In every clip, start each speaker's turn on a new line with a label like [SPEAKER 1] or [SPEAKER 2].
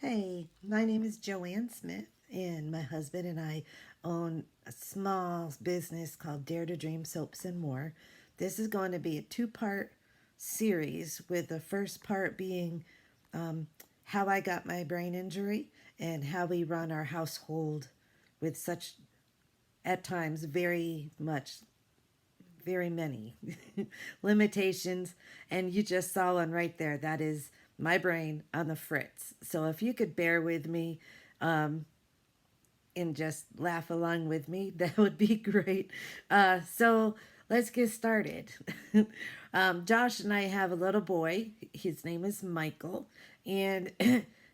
[SPEAKER 1] Hey, my name is Joanne Smith, and my husband and I own a small business called Dare to Dream Soaps and More. This is going to be a two-part series, with the first part being how I got my brain injury and how we run our household with such, at times, very many limitations. And you just saw one right there. That is my brain on the fritz. So if you could bear with me and just laugh along with me, that would be great. So let's get started. Josh and I have a little boy. His name is Michael. And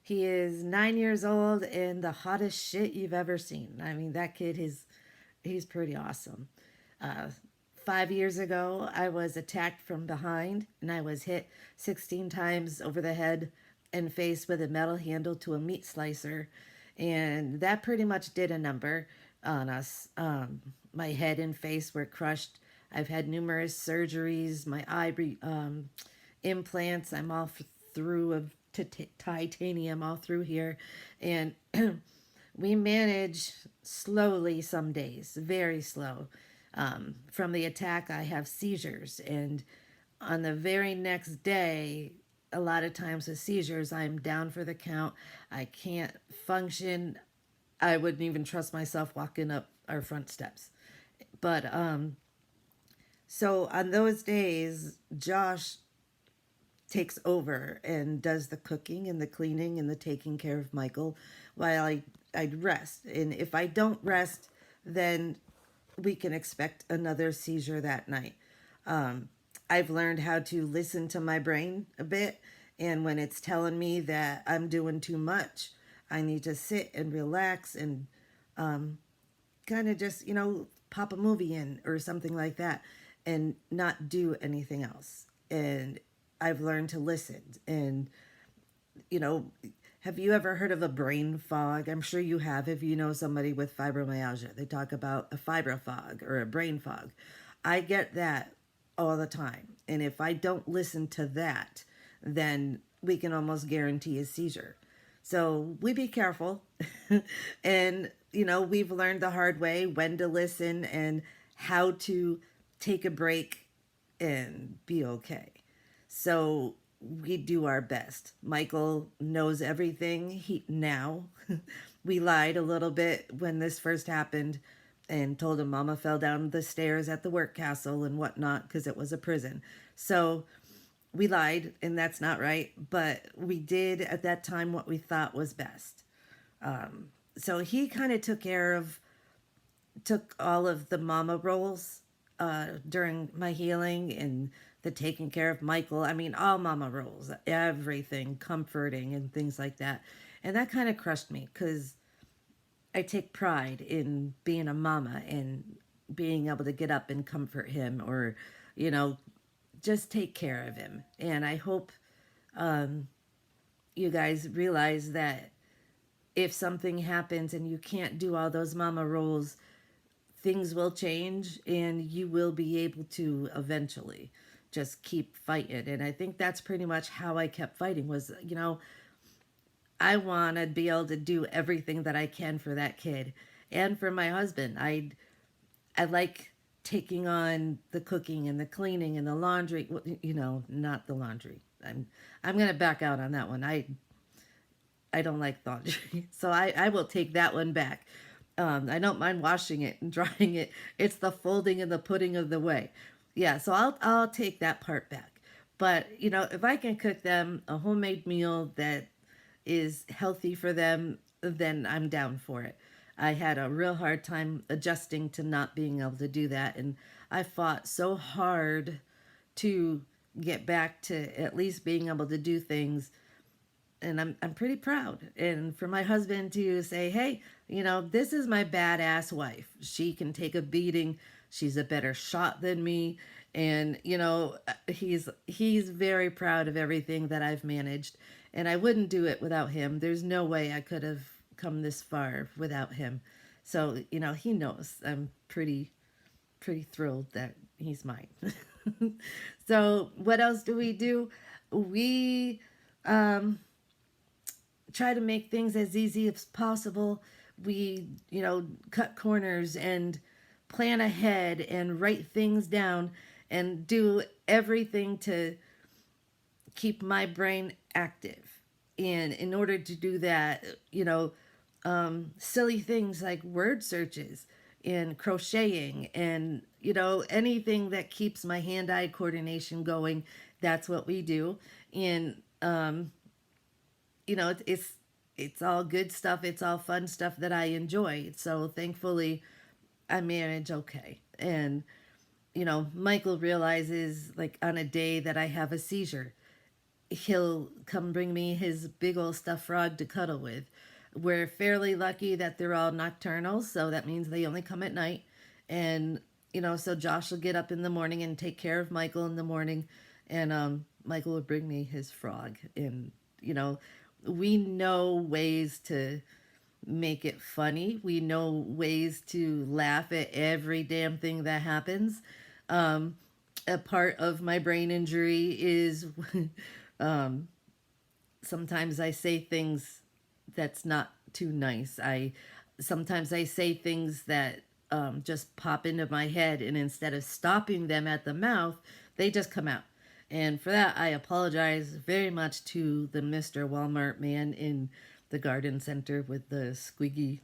[SPEAKER 1] he is 9 years old and the hottest shit you've ever seen. I mean, that kid is, he's pretty awesome. Uh, 5 years ago, I was attacked from behind and I was hit 16 times over the head and face with a metal handle to a meat slicer. And that pretty much did a number on us. My head and face were crushed. I've had numerous surgeries, my implants. I'm all through of titanium all through here. And we manage slowly some days, very slow. From the attack, I have seizures. And on the very next day, a lot of times with seizures, I'm down for the count. I can't function. I wouldn't even trust myself walking up our front steps. But so on those days, Josh takes over and does the cooking and the cleaning and the taking care of Michael while I'd rest. And if I don't rest, then we can expect another seizure that night. I've learned how to listen to my brain a bit, and when it's telling me that I'm doing too much, I need to sit and relax and kind of just, pop a movie in or something like that and not do anything else. And I've learned to listen. And, you know, have you ever heard of a brain fog? I'm sure you have if you know somebody with fibromyalgia. They talk about a fibro fog or a brain fog. I get that all the time. And if I don't listen to that, then we can almost guarantee a seizure. So we be careful. And, we've learned the hard way when to listen and how to take a break and be okay. So we do our best. Michael knows everything he now. We lied a little bit when this first happened and told him Mama fell down the stairs at the work castle and whatnot because it was a prison. So we lied, and that's not right. But we did at that time what we thought was best. So he kind of took all of the mama roles during my healing and the taking care of Michael. I mean, all mama roles, everything, comforting and things like that. And that kind of crushed me because I take pride in being a mama and being able to get up and comfort him or, you know, just take care of him. And I hope you guys realize that if something happens and you can't do all those mama roles, things will change and you will be able to eventually just keep fighting. And I think that's pretty much how I kept fighting was, I want to be able to do everything that I can for that kid and for my husband. I like taking on the cooking and the cleaning and the laundry, not the laundry. I'm going to back out on that one. I don't like laundry. So I will take that one back. I don't mind washing it and drying it. It's the folding and the putting of the way. Yeah, so I'll take that part back. But, if I can cook them a homemade meal that is healthy for them, then I'm down for it. I had a real hard time adjusting to not being able to do that. And I fought so hard to get back to at least being able to do things. And I'm pretty proud. And for my husband to say, hey, this is my badass wife. She can take a beating. She's a better shot than me. And, he's very proud of everything that I've managed. And I wouldn't do it without him. There's no way I could have come this far without him. So, he knows I'm pretty thrilled that he's mine. So what else do? We try to make things as easy as possible. We, cut corners and plan ahead and write things down and do everything to keep my brain active. And in order to do that, silly things like word searches and crocheting and, anything that keeps my hand-eye coordination going, that's what we do. And, it's all good stuff. It's all fun stuff that I enjoy. So thankfully, I manage okay. And, Michael realizes like on a day that I have a seizure, he'll come bring me his big old stuffed frog to cuddle with. We're fairly lucky that they're all nocturnal, so that means they only come at night. And, so Josh will get up in the morning and take care of Michael in the morning. And Michael will bring me his frog. And, we know ways to make it funny. We know ways to laugh at every damn thing that happens. A part of my brain injury is sometimes I say things that's not too nice. Sometimes I say things that just pop into my head, and instead of stopping them at the mouth, they just come out. And for that, I apologize very much to the Mr. Walmart man in the garden center with the squeaky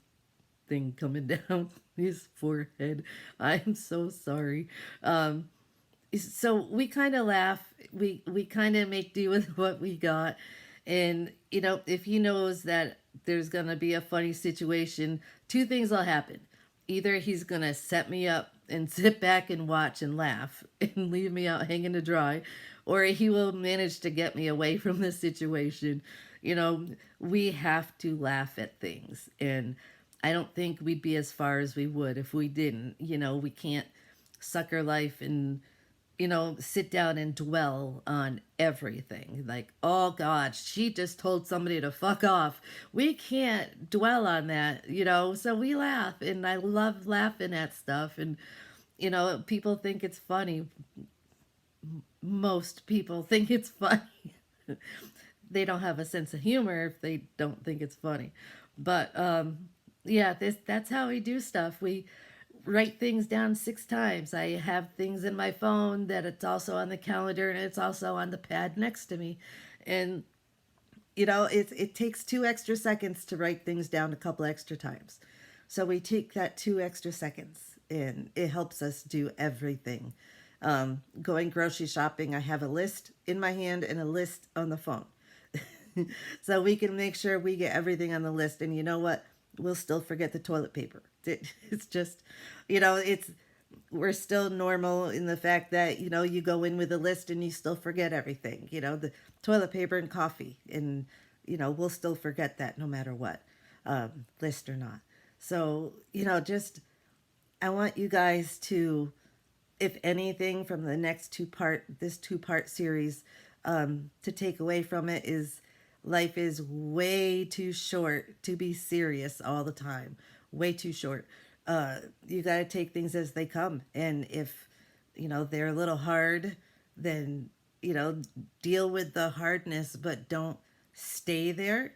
[SPEAKER 1] thing coming down his forehead. I'm so sorry. So we kind of laugh. We kind of make do with what we got. And, if he knows that there's going to be a funny situation, two things will happen. Either he's going to set me up and sit back and watch and laugh and leave me out hanging to dry, or he will manage to get me away from the situation. We have to laugh at things. And I don't think we'd be as far as we would if we didn't. We can't sucker life and, sit down and dwell on everything. Like, oh God, she just told somebody to fuck off. We can't dwell on that, so we laugh. And I love laughing at stuff. And, people think it's funny. Most people think it's funny. They don't have a sense of humor if they don't think it's funny. But yeah, that's how we do stuff. We write things down 6 times. I have things in my phone that it's also on the calendar, and it's also on the pad next to me. And it takes 2 extra seconds to write things down a couple extra times. So we take that 2 extra seconds, and it helps us do everything. Going grocery shopping, I have a list in my hand and a list on the phone. So we can make sure we get everything on the list. And you know what? We'll still forget the toilet paper. It's just, we're still normal in the fact that, you go in with a list and you still forget everything, the toilet paper and coffee. And, we'll still forget that no matter what, list or not. So, I want you guys to, if anything from the next this 2-part series, to take away from it is life is way too short to be serious all the time. Way too short. You got to take things as they come. And if, they're a little hard, then, deal with the hardness, but don't stay there.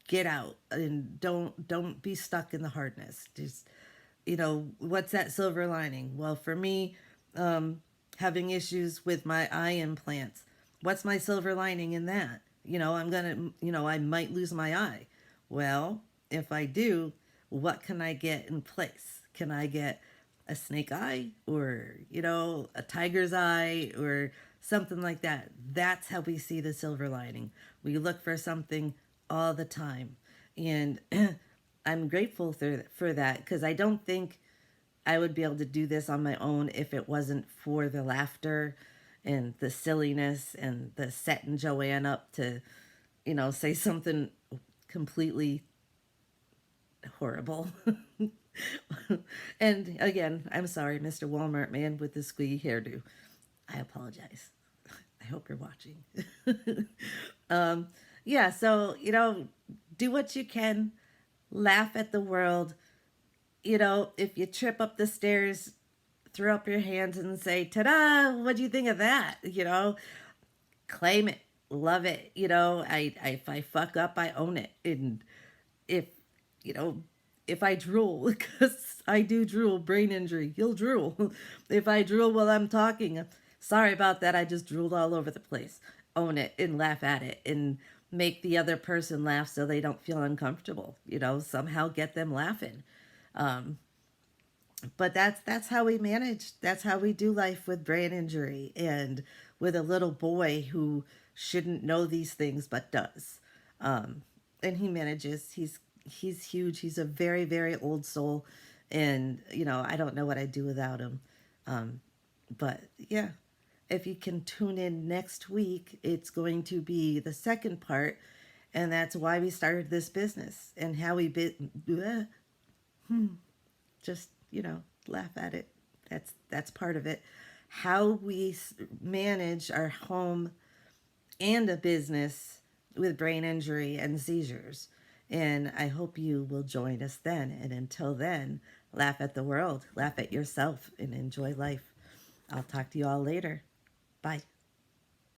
[SPEAKER 1] Get out and don't be stuck in the hardness. Just, what's that silver lining? Well, for me, having issues with my eye implants, what's my silver lining in that? I might lose my eye. Well, if I do, what can I get in place? Can I get a snake eye or, a tiger's eye or something like that? That's how we see the silver lining. We look for something all the time. And I'm grateful for that, because I don't think I would be able to do this on my own if it wasn't for the laughter and the silliness and the setting Joanne up to, say something completely horrible. And again, I'm sorry, Mr. Walmart man with the squeaky hairdo. I apologize. I hope you're watching. Yeah, so, do what you can. Laugh at the world. If you trip up the stairs, throw up your hands and say, ta-da, what do you think of that? Claim it. love it. If I fuck up, I own it. And if, you know, if I drool, because I do drool, brain injury, you'll drool. If I drool while I'm talking, sorry about that. I just drooled all over the place. Own it and laugh at it and make the other person laugh so they don't feel uncomfortable. Somehow get them laughing. But that's how we manage. That's how we do life with brain injury and with a little boy who shouldn't know these things but does. And he manages. He's huge. He's a very very old soul, and I don't know what I'd do without him. But yeah, if you can tune in next week, it's going to be the second part, and that's why we started this business and how we just laugh at it. That's part of it. How we manage our home and a business with brain injury and seizures. And I hope you will join us then. And until then, laugh at the world, laugh at yourself, and enjoy life. I'll talk to you all later. Bye.